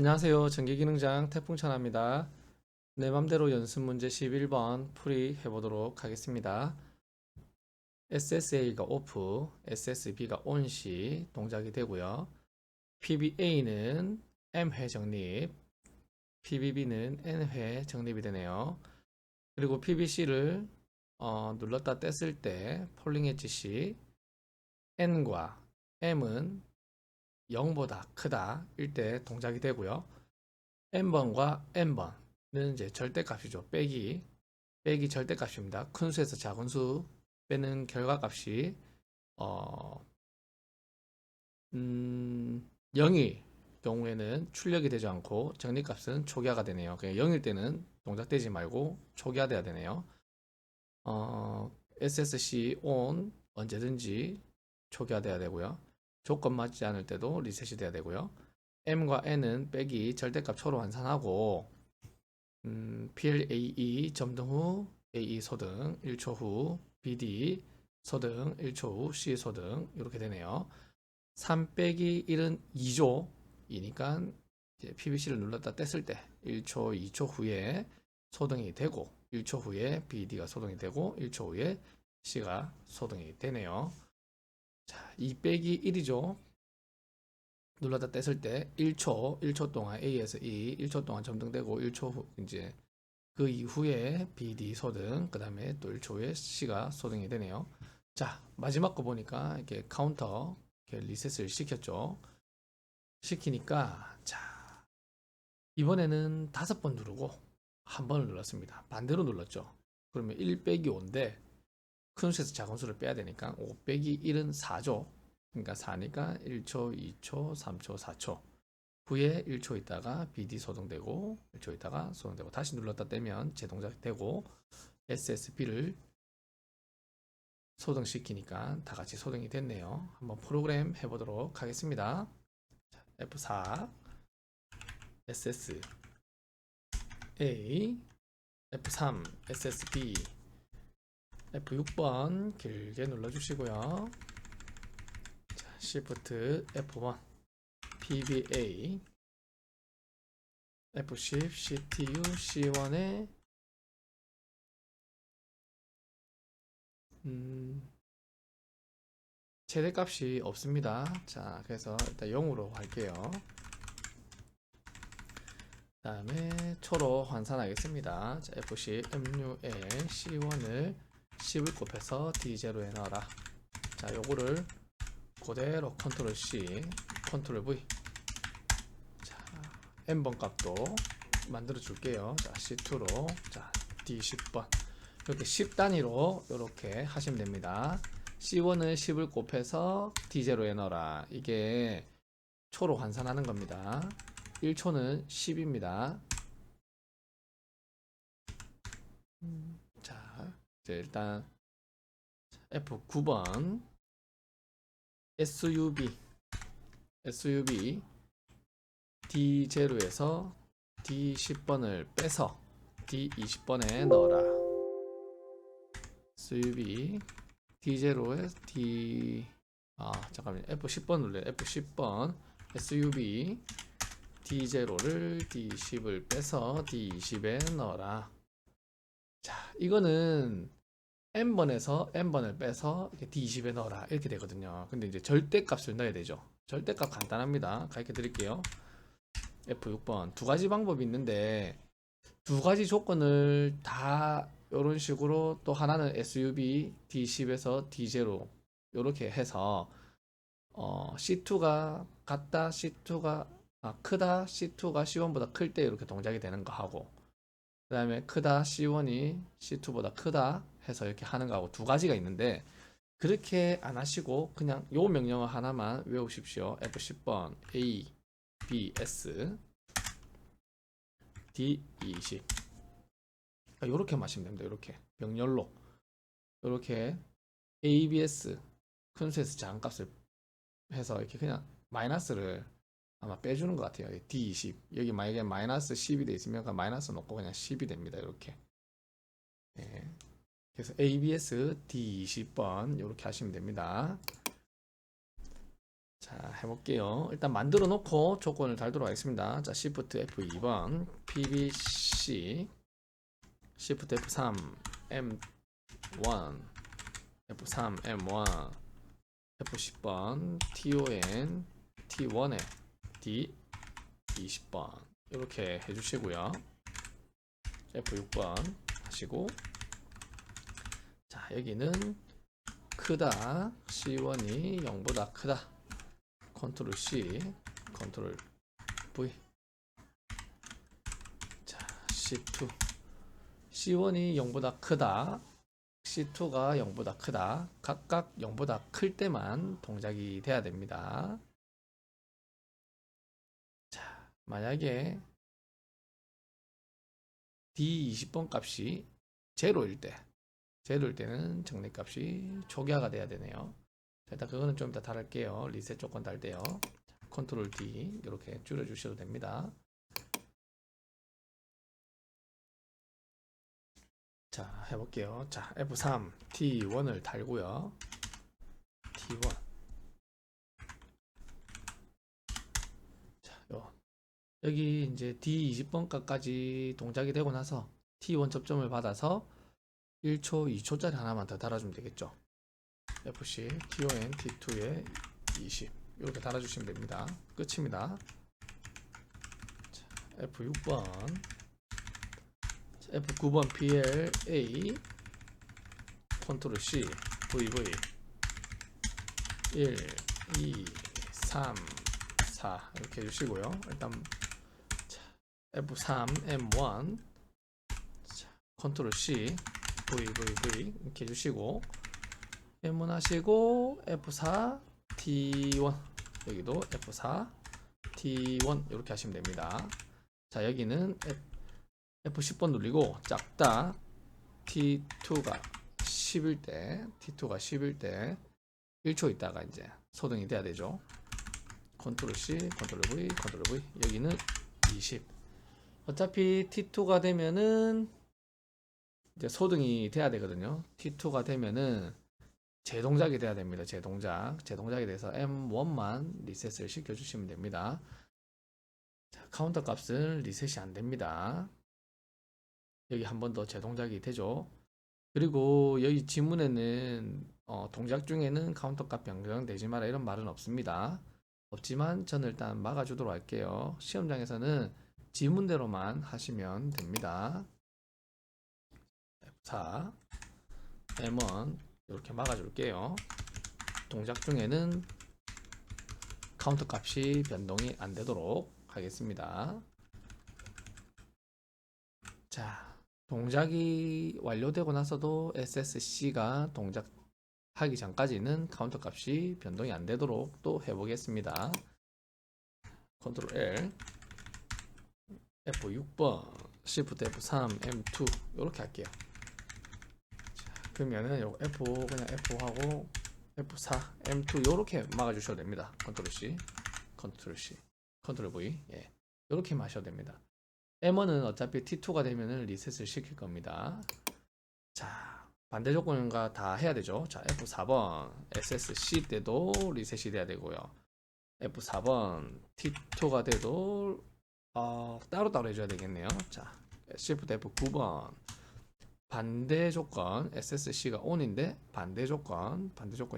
안녕하세요. 전기기능장 태풍천합니다. 내 맘대로 연습 문제 11번 풀이 해보도록 하겠습니다. SSA가 오프, SSB가 on 시 동작이 되고요. PBA는 M회 정립, PBB는 N회 정립이 되네요. 그리고 PBC를 눌렀다 뗐을 때 폴링 엣지 시 N과 M은 0보다 크다 일 때 동작이 되고요. n번과 n번은 이제 절대값이죠. 빼기 절대값입니다. 큰 수에서 작은 수 빼는 결과값이 어, 0일 경우에는 출력이 되지 않고 정리값은 초기화가 되네요. 그냥 0일 때는 동작되지 말고 초기화돼야 되네요. SSC on 언제든지 초기화돼야 되고요. 조건 맞지 않을 때도 리셋이 돼야 되고요. m과 n은 빼기 절대값 초로 환산하고 PLAE 점등 후 AE 소등 1초 후 BD 소등 1초 후 C 소등 이렇게 되네요. 3 빼기 1은 2조이니까 PBC를 눌렀다 뗐을 때 1초, 2초 후에 소등이 되고 1초 후에 BD가 소등이 되고 1초 후에 C가 소등이 되네요. 자, 2 빼기 1이죠. 눌렀다 뗐을 때 1초 동안 A에서 E 1초 동안 점등되고 1초 후 이제 그 이후에 BD 소등, 그 다음에 또 1초 후에 C가 소등이 되네요. 자, 마지막 거 보니까 이렇게 카운터 이렇게 리셋을 시켰죠. 시키니까 자, 이번에는 5번 누르고 한 번을 눌렀습니다. 반대로 눌렀죠. 그러면 1 빼기 5인데 큰 수에서 작은 수를 빼야 되니까 5 빼기 1은 4죠. 그러니까 4니까 1초, 2초, 3초, 4초. 후에 1초 있다가 BD 소등되고 1초 있다가 소등되고 다시 눌렀다 떼면 재동작이 되고 SSB를 소등시키니까 다 같이 소등이 됐네요. 한번 프로그램 해보도록 하겠습니다. F4 SSA F3 SSB F6번 길게 눌러주시고요. Shift F1 PBA F10 CTU C1에 최대값이 없습니다. 자, 그래서 일단 0으로 할게요. 그 다음에 초로 환산하겠습니다. 자, FC MUL C1을 10을 곱해서 D0에 넣어라. 자, 요거를 그대로 컨트롤 C, 컨트롤 V. 자, N번 값도 만들어 줄게요. 자, C2로, 자, D10번. 이렇게 10단위로 이렇게 하시면 됩니다. C1을 10을 곱해서 D0에 넣어라. 이게 초로 환산하는 겁니다. 1초는 10입니다. 자, 이제 일단 F9번 SUB D0에서 D10번을 빼서 D20번에 넣어라. SUB D0에 잠깐만요. F10번 눌러요. F10번 SUB D0를 D10을 빼서 D20에 넣어라. 자, 이거는 n번에서 n번을 빼서 이렇게 D20에 넣어라 이렇게 되거든요. 근데 이제 절대값을 넣어야 되죠. 절대값 간단합니다. 가르쳐 드릴게요. F6번 두 가지 방법이 있는데 두 가지 조건을 다 이런 식으로 또 하나는 SUB D10에서 D0 이렇게 해서 C2가 같다 C2가 크다 C2가 C1보다 클 때 이렇게 동작이 되는 거 하고 그 다음에 크다 C1이 C2보다 크다 해서 이렇게 하는 거하고 두 가지가 있는데 그렇게 안 하시고 그냥 요 명령어 하나만 외우십시오. F10번 A, B, S, D20 이렇게 마시면 됩니다. 이렇게 병렬로 이렇게 ABS 큰 수에서 작은 값을 해서 이렇게 그냥 마이너스를 아마 빼주는 것 같아요. D20 여기 만약에 마이너스 10이 돼 있으면 그 마이너스 놓고 그냥 10이 됩니다. 이렇게 예. 그래서 ABS D20번 이렇게 하시면 됩니다. 자, 해볼게요. 일단 만들어 놓고 조건을 달도록 하겠습니다. 자, Shift F2번 PBC Shift F3 M1 F3 M1 F10번 TON T1에 D 20번 이렇게 해주시고요. F6번 하시고, 자, 여기는 크다 C1이 0보다 크다 컨트롤 C 컨트롤 V. 자, C2 C1이 0보다 크다 C2가 0보다 크다 각각 0보다 클 때만 동작이 돼야 됩니다. 자, 만약에 D20번 값이 제로일 때는 정리값이 초기화가 돼야 되네요. 자, 일단 그거는 좀 이따 달을게요. 리셋 조건 달 때요. 컨트롤 D 이렇게 줄여 주셔도 됩니다. 자, 해볼게요. 자, F3 T1을 달고요. T1. 자, 여기 이제 D20번까지 동작이 되고 나서 T1 접점을 받아서 1초, 2초짜리 하나만 더 달아주면 되겠죠. FC TON T2에 20 이렇게 달아주시면 됩니다. 끝입니다. 자, F6번 F9번 PLA 컨트롤 C VV 1 2 3 4 이렇게 해주시고요. 일단 F3 M1 컨트롤 C VVV 이렇게 해주시고, M1 하시고 F4 T1 여기도 F4 T1 이렇게 하시면 됩니다. 자, 여기는 F10번 누르고 작다 T2가 10일 때 1초 있다가 이제 소등이 돼야 되죠. 컨트롤 C 컨트롤 V 컨트롤 V. 여기는 20. 어차피 T2가 되면은 이제 소등이 돼야 되거든요. T2가 되면은 재동작이 돼야 됩니다. 재동작이 돼서 M1만 리셋을 시켜주시면 됩니다. 자, 카운터 값은 리셋이 안 됩니다. 여기 한 번 더 재동작이 되죠. 그리고 여기 지문에는 동작 중에는 카운터 값 변경되지 마라 이런 말은 없습니다. 없지만 저는 일단 막아주도록 할게요. 시험장에서는 지문대로만 하시면 됩니다. F4 M1 이렇게 막아줄게요. 동작 중에는 카운터 값이 변동이 안 되도록 하겠습니다. 자, 동작이 완료되고 나서도 SSC가 동작하기 전까지는 카운터 값이 변동이 안 되도록 또 해보겠습니다. 컨트롤 L F6번 Shift F3 M2 이렇게 할게요. 자, 그러면은 요 F 그냥 F하고 F4 M2 이렇게 막아주셔도 됩니다. 컨트롤 C 컨트롤 C 컨트롤 V 이렇게 하셔도 됩니다. M1은 어차피 T2가 되면은 리셋을 시킬 겁니다. 자, 반대 조건과 다 해야 되죠. 자, F4번 SSC 때도 리셋이 돼야 되고요. F4번 T2가 돼도 따로따로 해줘야 되겠네요. 자, Shift F9번 반대 조건 SSC가 ON인데 반대이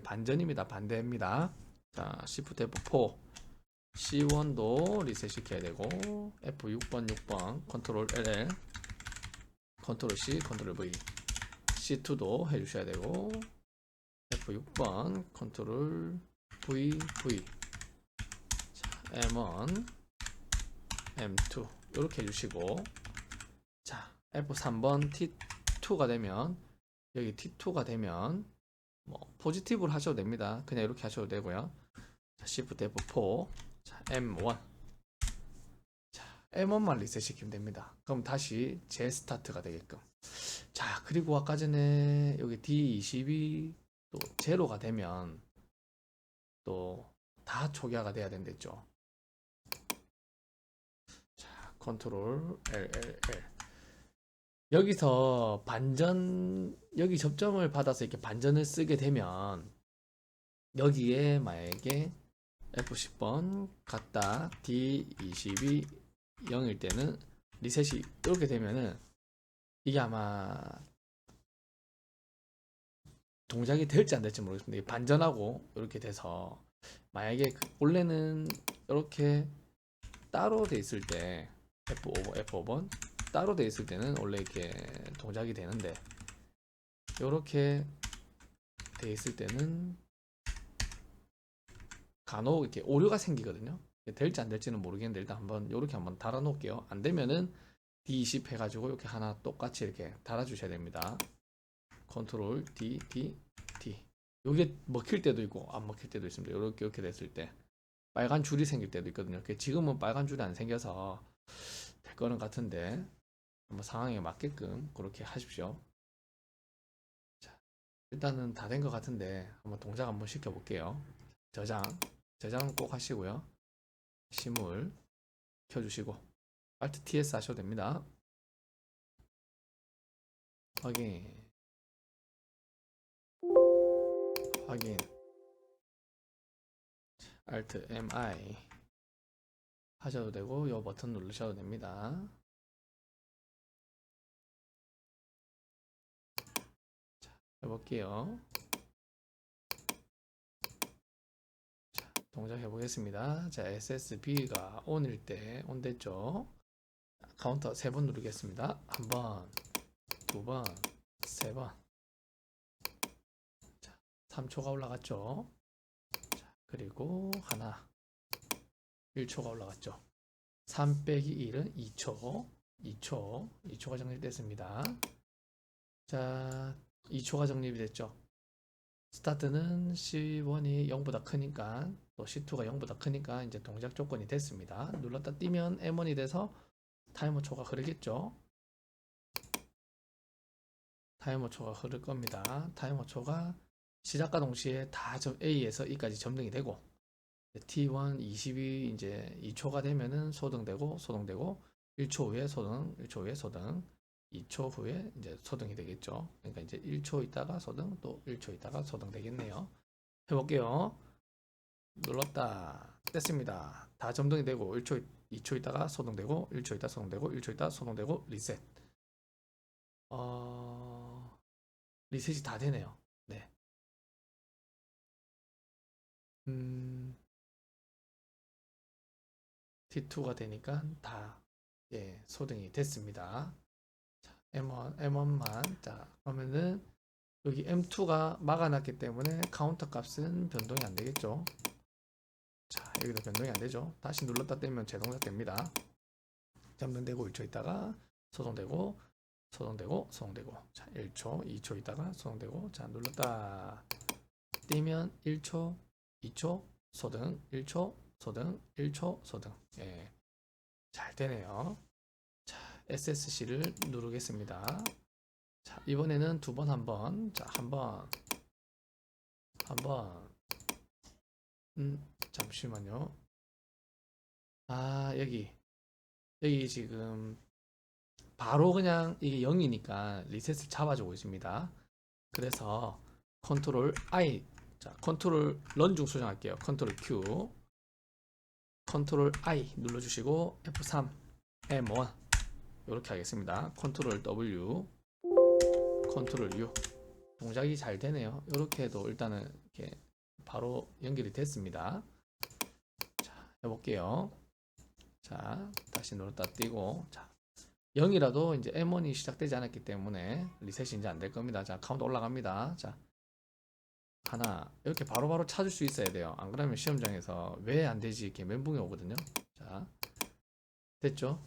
반전입니다. 반대입니다. 자, Shift F4 C1도 리셋 시켜야 되고, F6번 6번 컨트롤 LL 컨트롤 C 컨트롤 V C2도 해주셔야 되고, F6번 컨트롤 V 자, M1 M2 이렇게 해주시고, 자, F3번 T2가 되면 여기 T2가 되면 뭐 포지티브로 하셔도 됩니다. 그냥 이렇게 하셔도 되고요. 자, Shift F4 자, M1 자, M1만 리셋 시키면 됩니다. 그럼 다시 재스타트가 되게끔. 자, 그리고 아까 전에 여기 D22 또 제로가 되면 또 다 초기화가 돼야 된댔죠. 자, 컨트롤 LLL 여기서 반전, 여기 접점을 받아서 이렇게 반전을 쓰게 되면 여기에 만약에 F10번 갔다 D22 0일 때는 리셋이 이렇게 되면은 이게 아마 동작이 될지 안 될지 모르겠습니다. 이게 반전하고 이렇게 돼서 만약에 원래는 이렇게 따로 돼 있을 때 F5번 따로 돼 있을 때는 원래 이렇게 동작이 되는데 이렇게 돼 있을 때는 간혹 이렇게 오류가 생기거든요. 될지 안 될지는 모르겠는데 일단 한번 이렇게 한번 달아 놓을게요. 안 되면은 D20 해가지고 이렇게 하나 똑같이 이렇게 달아 주셔야 됩니다. 컨트롤 D, D, D. 요게 먹힐 때도 있고 안 먹힐 때도 있습니다. 이렇게 됐을 때 빨간 줄이 생길 때도 있거든요. 지금은 빨간 줄이 안 생겨서 될 거는 같은데 한번 상황에 맞게끔 그렇게 하십시오. 자, 일단은 다 된 것 같은데 한번 동작 한번 시켜 볼게요. 저장은 꼭 하시고요. 시물 켜주시고 Alt TS 하셔도 됩니다. 확인 Alt MI 하셔도 되고 이 버튼 누르셔도 됩니다. 자, 해볼게요. 자, 동작 해보겠습니다. 자, SSB가 온일 때 온 됐죠. 카운터 3번 누르겠습니다. 1번, 2번, 3번. 자, 3초가 올라갔죠. 자, 그리고 하나 1초가 올라갔죠. 3 빼기 1은 2초가 정립됐습니다. 자, 2초가 정립이 됐죠. 스타트는 C1이 0보다 크니까 또 C2가 0보다 크니까 이제 동작 조건이 됐습니다. 눌렀다 띄면 M1이 돼서 타이머 초가 흐르겠죠. 타이머 초가 흐를 겁니다. 타이머 초가 시작과 동시에 다 A에서 E까지 점등이 되고 T1 22 이제 2초가 되면은 소등되고 1초 후에 소등, 1초 후에 소등, 2초 후에 이제 소등이 되겠죠. 그러니까 이제 1초 있다가 소등, 또 1초 있다가 소등 되겠네요. 해볼게요. 눌렀다. 됐습니다. 다 점등이 되고 2초 있다가 소등되고 1초 있다 소등되고 1초 있다 소등되고 리셋. 리셋이 다 되네요. 네. T2가 되니까 다 예, 소등이 됐습니다. 자, M1만 자 그러면은 여기 M2가 막아놨기 때문에 카운터 값은 변동이 안 되겠죠. 자 여기도 변동이 안 되죠. 다시 눌렀다 떼면 재동작 됩니다. 점등되고 1초 있다가 소동되고 자 1초 2초 있다가 소동되고 자 눌렀다 띄면 1초 2초 소등 1초 소등 1초 소등 예, 잘 되네요. 자 SSC를 누르겠습니다. 자 이번에는 두 번 한번 자 한번 잠시만요. 아 여기 지금 바로 그냥 이게 0이니까 리셋을 잡아주고 있습니다. 그래서 컨트롤 I 자 컨트롤 런 중 수정할게요. 컨트롤 Q 컨트롤 I 눌러주시고 F3 M1 이렇게 하겠습니다. 컨트롤 W 컨트롤 U 동작이 잘 되네요. 이렇게 해도 일단은 이렇게 바로 연결이 됐습니다. 자 해볼게요. 자 다시 눌렀다 띄고 자 0이라도 이제 M1이 시작되지 않았기 때문에 리셋이 이제 안 될 겁니다. 자 카운트 올라갑니다. 자 하나 이렇게 바로바로 찾을 수 있어야 돼요. 안 그러면 시험장에서 왜 안 되지 이렇게 멘붕이 오거든요. 자 됐죠?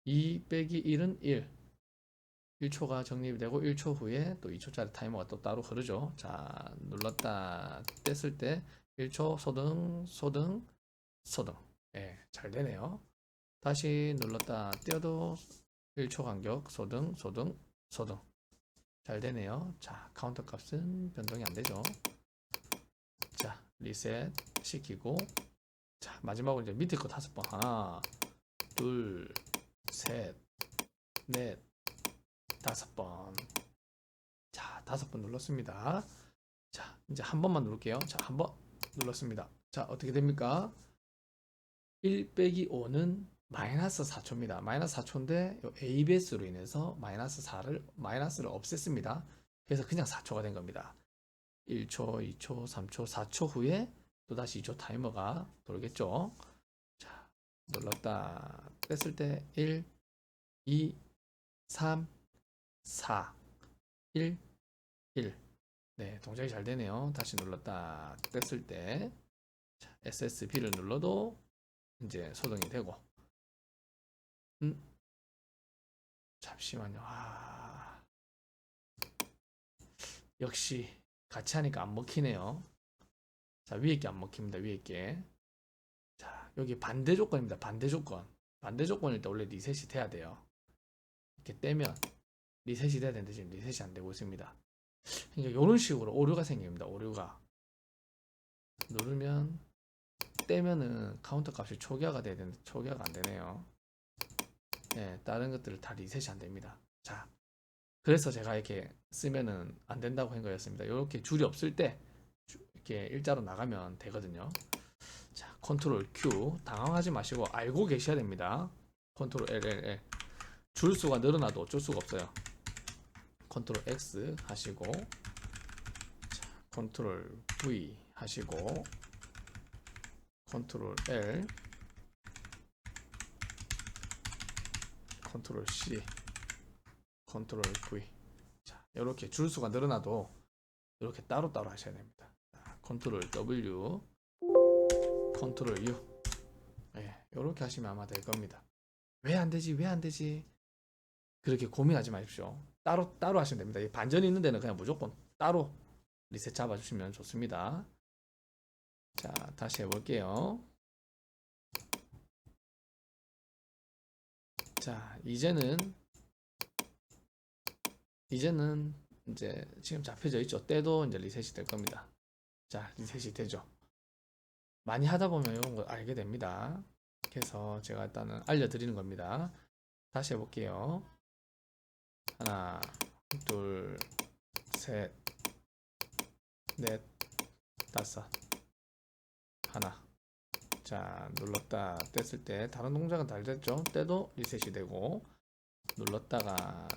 2 빼기 1은 1 1초가 정립이 되고 1초 후에 또 2초짜리 타이머가 또 따로 흐르죠. 자 눌렀다 뗐을 때 1초 소등 예, 잘 되네요. 다시 눌렀다 띄어도 1초 간격 소등 잘 되네요. 자 카운터 값은 변동이 안 되죠. 자 리셋 시키고 자 마지막으로 이제 밑에 거 5번 하나 둘 셋 넷 5번 자 5번 눌렀습니다. 자 이제 한 번만 누를게요. 자 한 번 눌렀습니다. 자, 어떻게 됩니까? 1 빼기 5는 마이너스 4초입니다. 마이너스 4초인데 ABS로 인해서 마이너스를 없앴습니다. 그래서 그냥 4초가 된 겁니다. 1초, 2초, 3초, 4초 후에 또다시 2초 타이머가 돌겠죠. 자, 눌렀다 뺐을 때 1, 2, 3, 4, 1, 1. 네, 동작이 잘 되네요. 다시 눌렀다 뺐을 때 자, SSB를 눌러도 이제 소등이 되고. 잠시만요. 역시 같이 하니까 안 먹히네요. 자, 위에 게 안 먹힙니다. 위에 게. 자, 여기 반대 조건입니다. 반대 조건. 반대 조건일 때 원래 리셋이 돼야 돼요. 이렇게 떼면 리셋이 돼야 되는데 지금 리셋이 안 되고 있습니다. 그러니까 이런 식으로 오류가 생깁니다. 오류가. 누르면 떼면은 카운터 값이 초기화가 돼야 되는데 초기화가 안 되네요. 네, 다른 것들을 다 리셋이 안 됩니다. 자, 그래서 제가 이렇게 쓰면은 안 된다고 한 거였습니다. 이렇게 줄이 없을 때 이렇게 일자로 나가면 되거든요. 자, 컨트롤 Q 당황하지 마시고 알고 계셔야 됩니다. 컨트롤 LLL 줄수가 늘어나도 어쩔 수가 없어요. 컨트롤 X 하시고 자, 컨트롤 V 하시고 컨트롤 L 컨트롤 C 컨트롤 V 자, 이렇게 줄수가 늘어나도 이렇게 따로따로 하셔야 됩니다. 자, 컨트롤 W 컨트롤 U 이렇게 하시면 아마 될 겁니다. 왜 안 되지? 왜 안 되지? 그렇게 고민하지 마십시오. 따로 하시면 됩니다. 이 반전이 있는 데는 그냥 무조건 따로 리셋 잡아주시면 좋습니다. 자, 다시 해볼게요. 자, 이제는 이제 지금 잡혀져 있죠. 때도 이제 리셋이 될 겁니다. 자, 리셋이 되죠. 많이 하다 보면 이런 거 알게 됩니다. 그래서 제가 일단은 알려드리는 겁니다. 다시 해볼게요. 하나, 둘, 셋, 넷, 다섯. 하나. 자, 눌렀다 뗐을 때 다른 동작은 잘 됐죠. 때도 리셋이 되고 눌렀다가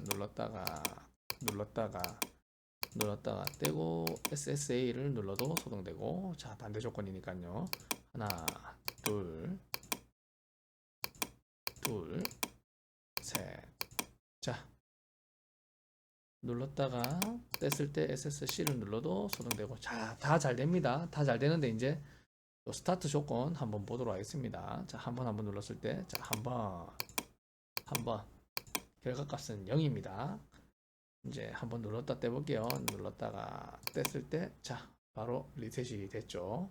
떼고 SSA를 눌러도 소등되고. 자, 반대 조건이니까요. 하나, 둘, 셋. 자, 눌렀다가 뗐을 때 SSC를 눌러도 소등되고. 자, 다 잘 됩니다. 다 잘 되는데 이제 또 스타트 조건 한번 보도록 하겠습니다. 자, 한 번 눌렀을 때, 자, 한 번 결과값은 0입니다. 이제 한번 눌렀다 떼볼게요. 눌렀다가 뗐을 때, 자, 바로 리셋이 됐죠.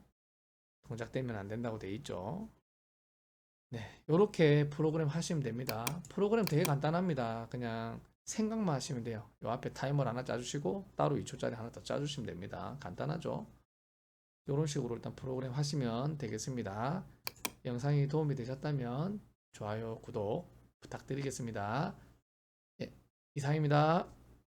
동작되면 안 된다고 돼 있죠. 네, 이렇게 프로그램 하시면 됩니다. 프로그램 되게 간단합니다. 그냥 생각만 하시면 돼요. 요 앞에 타이머를 하나 짜주시고 따로 2초짜리 하나 더 짜주시면 됩니다. 간단하죠? 이런 식으로 일단 프로그램 하시면 되겠습니다. 영상이 도움이 되셨다면 좋아요, 구독 부탁드리겠습니다. 예, 이상입니다.